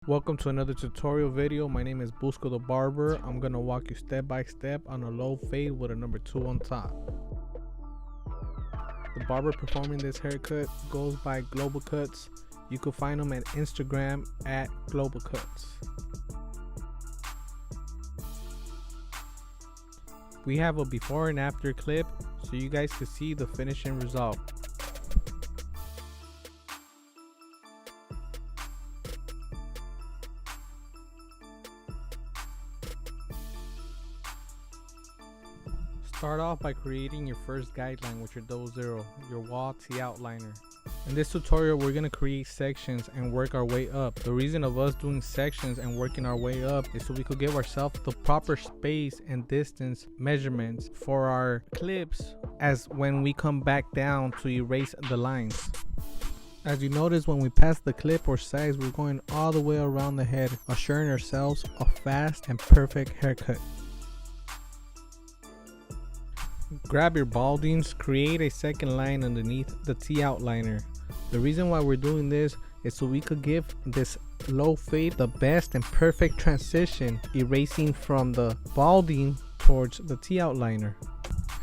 Welcome to another tutorial video. My name is Busko the Barber. I'm gonna walk you step by step on a low fade with a number 2 on top. The barber performing this haircut goes by Global Cuts. You can find them at Instagram at Global Cuts. We have a before and after clip so you guys can see the finishing result. Start off by creating your first guideline with your 00, your wall T outliner. In this tutorial, we're going to create sections and work our way up. The reason of us doing sections and working our way up is so we could give ourselves the proper space and distance measurements for our clips as when we come back down to erase the lines. As you notice, when we pass the clip or size, we're going all the way around the head, assuring ourselves a fast and perfect haircut. Grab your baldings, create a second line underneath the T outliner. The reason why we're doing this is so we could give this low fade the best and perfect transition, erasing from the balding towards the T outliner.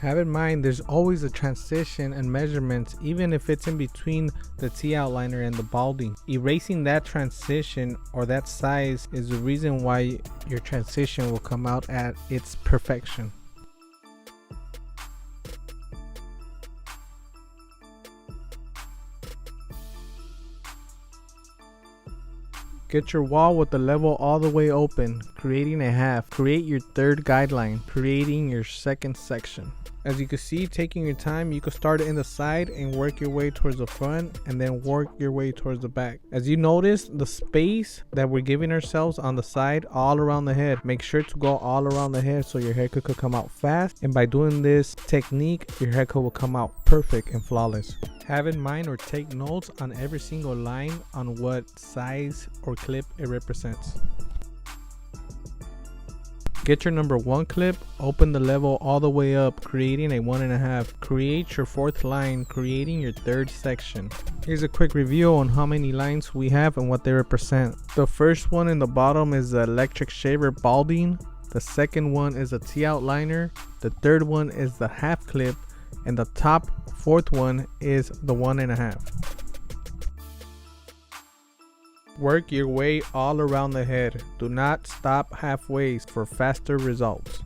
Have in mind there's always a transition and measurements, even if it's in between the T outliner and the balding. Erasing that transition or that size is the reason why your transition will come out at its perfection. Get your wall with the level all the way open, creating a half. Create your third guideline, creating your second section. As you can see, taking your time, you can start in the side and work your way towards the front and then work your way towards the back. As you notice, the space that we're giving ourselves on the side all around the head, make sure to go all around the head so your haircut could come out fast. And by doing this technique, your haircut will come out perfect and flawless. Have in mind or take notes on every single line on what size or clip it represents. Get your number 1 clip, open the level all the way up, creating a 1.5. Create your fourth line, creating your third section. Here's a quick review on how many lines we have and what they represent. The first one in the bottom is the electric shaver balding. The second one is a T outliner. The third one is the half clip. And the top fourth one is the 1.5. Work your way all around the head. Do not stop halfway for faster results.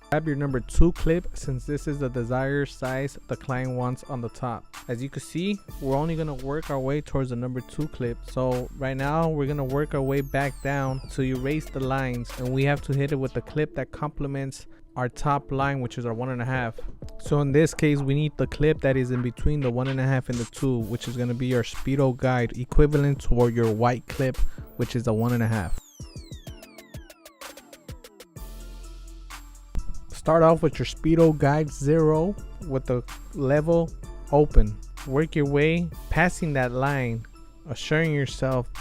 Grab your number 2 clip since this is the desired size the client wants on the top. As you can see, we're only going to work our way towards the number 2 clip. So right now we're going to work our way back down to erase the lines, and we have to hit it with the clip that complements our top line, which is our 1.5. So in this case, we need the clip that is in between the 1.5 and the 2, which is going to be our speedo guide, equivalent to your white clip, which is the 1.5. Start off with your speedo guide 0 with the level open. Work your way passing that line, assuring yourself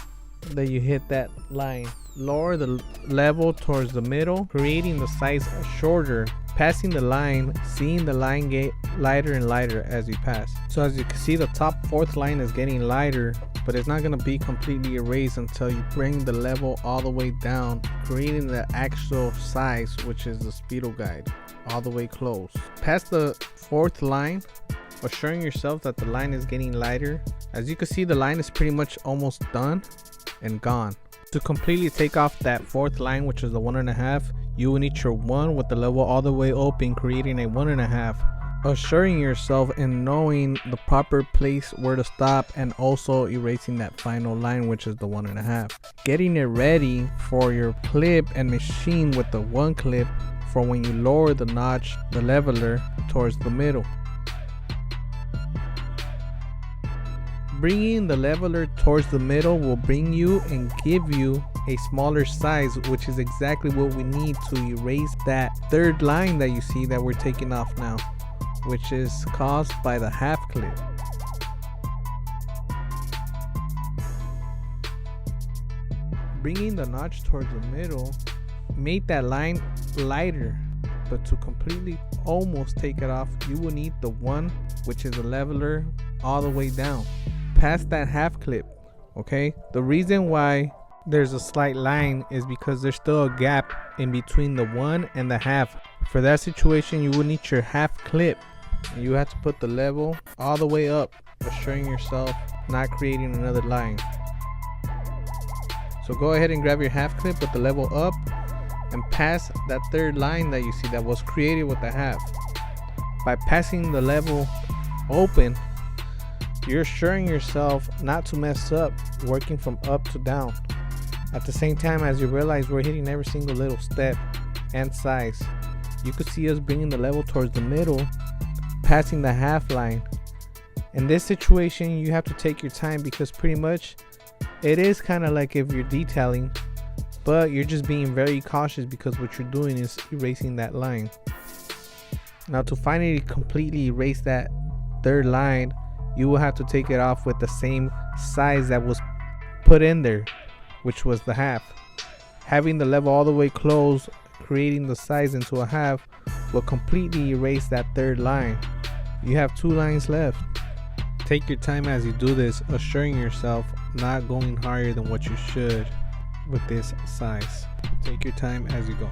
that you hit that line. Lower the level towards the middle, creating the size shorter, passing the line, seeing the line get lighter and lighter as you pass. So as you can see, the top fourth line is getting lighter, but it's not going to be completely erased until you bring the level all the way down, creating the actual size, which is the speedo guide, all the way close. Past the fourth line, assuring yourself that the line is getting lighter. As you can see, the line is pretty much almost done and gone. To completely take off that fourth line, which is the 1.5, you will need your 1 with the level all the way open, creating a 1.5, assuring yourself and knowing the proper place where to stop, and also erasing that final line, which is the 1.5. Getting it ready for your clip and machine with the 1 clip for when you lower the notch, the leveler, towards the middle. Bringing the leveler towards the middle will bring you and give you a smaller size, which is exactly what we need to erase that third line that you see that we're taking off now, which is caused by the half clip. Bringing the notch towards the middle made that line lighter, but to completely almost take it off, you will need the 1, which is a leveler, all the way down. Past that half clip, Okay, the reason why there's a slight line is because there's still a gap in between the 1 and the half. For that situation, you will need your half clip. You have to put the level all the way up, assuring yourself not creating another line. So go ahead and grab your half clip with the level up and pass that third line that you see that was created with the half. By passing the level open, you're assuring yourself not to mess up working from up to down. At the same time, as you realize we're hitting every single little step and size, you could see us bringing the level towards the middle, passing the half line. In this situation, you have to take your time because pretty much it is kind of like if you're detailing, but you're just being very cautious because what you're doing is erasing that line. Now, to finally completely erase that third line, you will have to take it off with the same size that was put in there, which was the half. Having the level all the way closed, creating the size into a half, will completely erase that third line. You have 2 lines left. Take your time as you do this, assuring yourself not going higher than what you should with this size. Take your time as you go.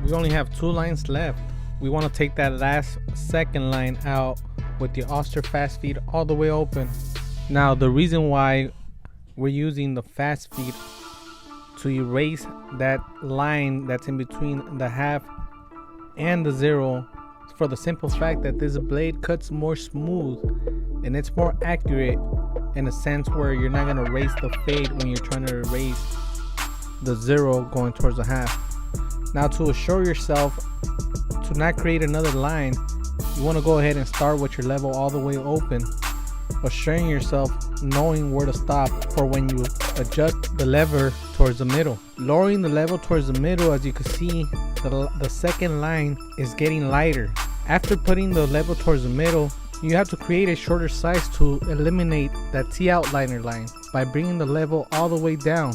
We only have 2 lines left. We want to take that last second line out with your Oster fast feed all the way open. Now, the reason why we're using the fast feed to erase that line that's in between the half and the 0 is for the simple fact that this blade cuts more smooth and it's more accurate in a sense where you're not going to erase the fade when you're trying to erase the 0 going towards the half. Now, to assure yourself to not create another line, you want to go ahead and start with your level all the way open, assuring yourself knowing where to stop for when you adjust the lever towards the middle. Lowering the level towards the middle, as you can see, the second line is getting lighter. After putting the level towards the middle, you have to create a shorter size to eliminate that T-outliner line by bringing the level all the way down.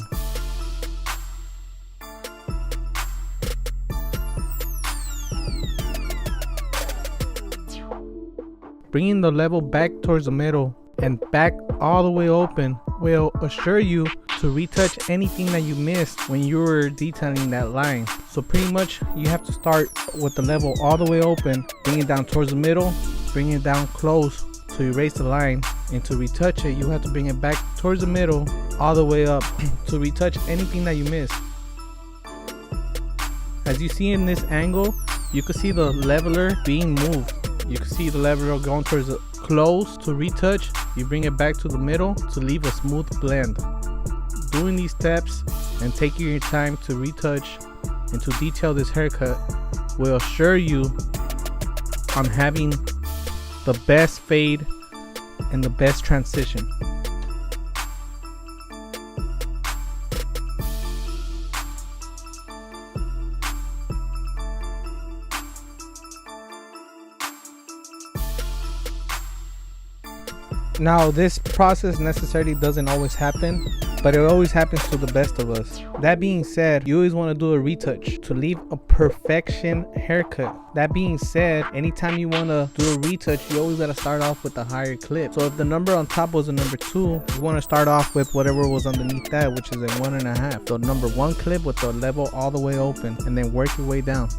Bringing the level back towards the middle and back all the way open will assure you to retouch anything that you missed when you were detailing that line. So pretty much you have to start with the level all the way open, bring it down towards the middle, bring it down close to erase the line, and to retouch it you have to bring it back towards the middle all the way up to retouch anything that you missed. As you see in this angle, you can see the leveler being moved. You can see the leveler going towards the close to retouch. You bring it back to the middle to leave a smooth blend. Doing these steps and taking your time to retouch and to detail this haircut will assure you on having the best fade and the best transition. Now, this process necessarily doesn't always happen, but it always happens to the best of us. That being said, you always want to do a retouch to leave a perfection haircut. That being said, anytime you want to do a retouch, you always got to start off with a higher clip. So if the number on top was a number 2, you want to start off with whatever was underneath that, which is a 1.5. So number 1 clip with the level all the way open, and then work your way down.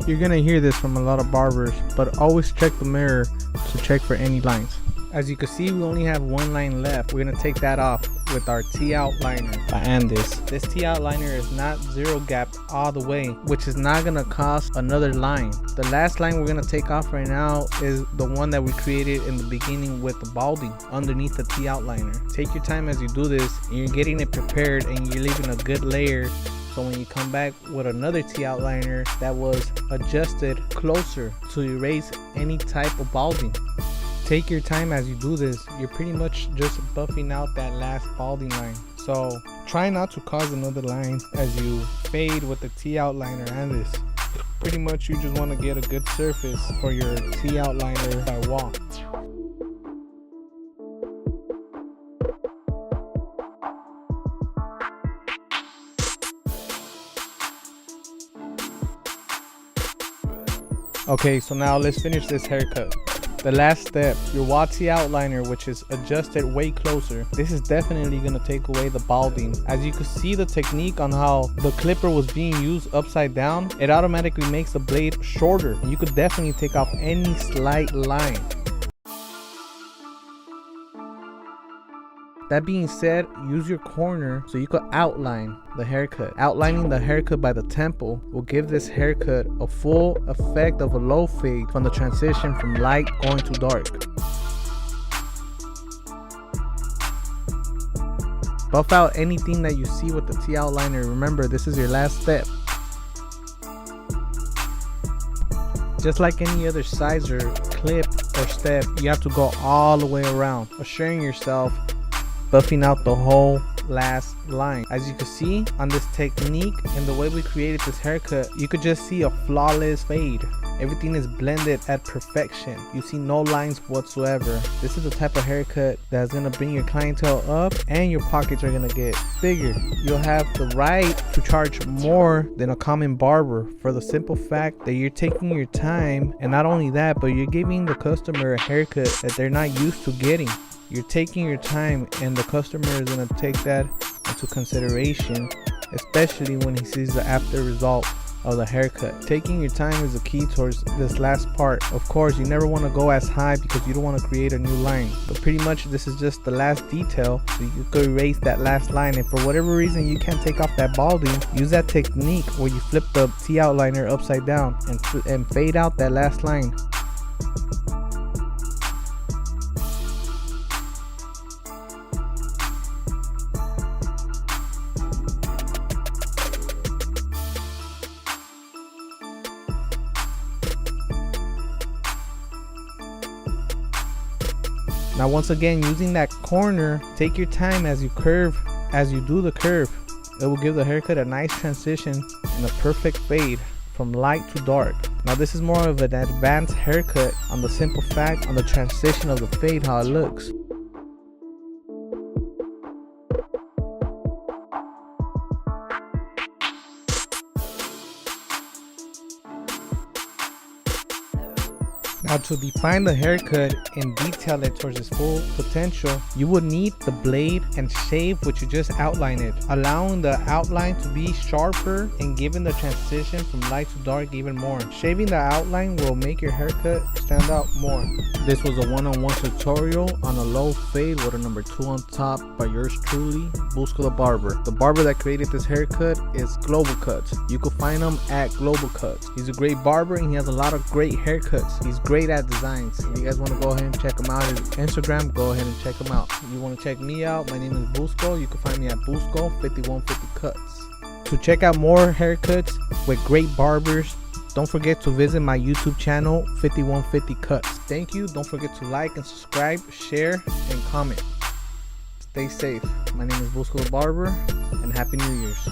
You're going to hear this from a lot of barbers, but always check the mirror to check for any lines. As you can see, we only have 1 line left. We're going to take that off with our T-outliner by Andis. This T-outliner is not 0 gapped all the way, which is not going to cost another line. The last line we're going to take off right now is the one that we created in the beginning with the balding underneath the T-outliner. Take your time as you do this, and you're getting it prepared and you're leaving a good layer. So when you come back with another T-outliner that was adjusted closer to erase any type of balding. Take your time as you do this. You're pretty much just buffing out that last balding line. So try not to cause another line as you fade with the T-outliner and this. Pretty much you just want to get a good surface for your T-outliner by wall. Okay, so now let's finish this haircut. The last step, your Watsi outliner, which is adjusted way closer. This is definitely gonna take away the balding. As you can see the technique on how the clipper was being used upside down, it automatically makes the blade shorter. And you could definitely take off any slight line. That being said, use your corner so you could outline the haircut. Outlining the haircut by the temple will give this haircut a full effect of a low fade from the transition from light going to dark. Buff out anything that you see with the T outliner. Remember, this is your last step. Just like any other sizer, clip, or step, you have to go all the way around, assuring yourself buffing out the whole last line. As you can see on this technique and the way we created this haircut, you could just see a flawless fade. Everything is blended at perfection. You see no lines whatsoever. This is the type of haircut that's gonna bring your clientele up and your pockets are gonna get bigger. You'll have the right to charge more than a common barber for the simple fact that you're taking your time, and not only that, but you're giving the customer a haircut that they're not used to getting. You're taking your time, and the customer is going to take that into consideration, especially when he sees the after result of the haircut. Taking your time is the key towards this last part. Of course, you never want to go as high because you don't want to create a new line, but pretty much this is just the last detail, so you could erase that last line. And for whatever reason you can't take off that balding, use that technique where you flip the T outliner upside down and fade out that last line. Now once again, using that corner, take your time as you do the curve. It will give the haircut a nice transition and a perfect fade from light to dark. Now this is more of an advanced haircut on the simple fact on the transition of the fade, how it looks. Now to define the haircut and detail it towards its full potential, you would need the blade and shave which you just outlined it, allowing the outline to be sharper and giving the transition from light to dark even more. Shaving the outline will make your haircut stand out more. This was a one-on-one tutorial on a low fade with a number 2 on top by yours truly, Busko the Barber. The barber that created this haircut is Global Cuts. You can find him at Global Cuts. He's a great barber and he has a lot of great haircuts. He's great at designs. If you guys want to go ahead and check him out on Instagram, go ahead and check him out. If you want to check me out, my name is Busko. You can find me at Busko 5150 Cuts. To check out more haircuts with great barbers, don't forget to visit my YouTube channel 5150 Cuts. Thank you. Don't forget to like and subscribe, share, and comment. Stay safe. My name is Busko the Barber, and Happy New Year's.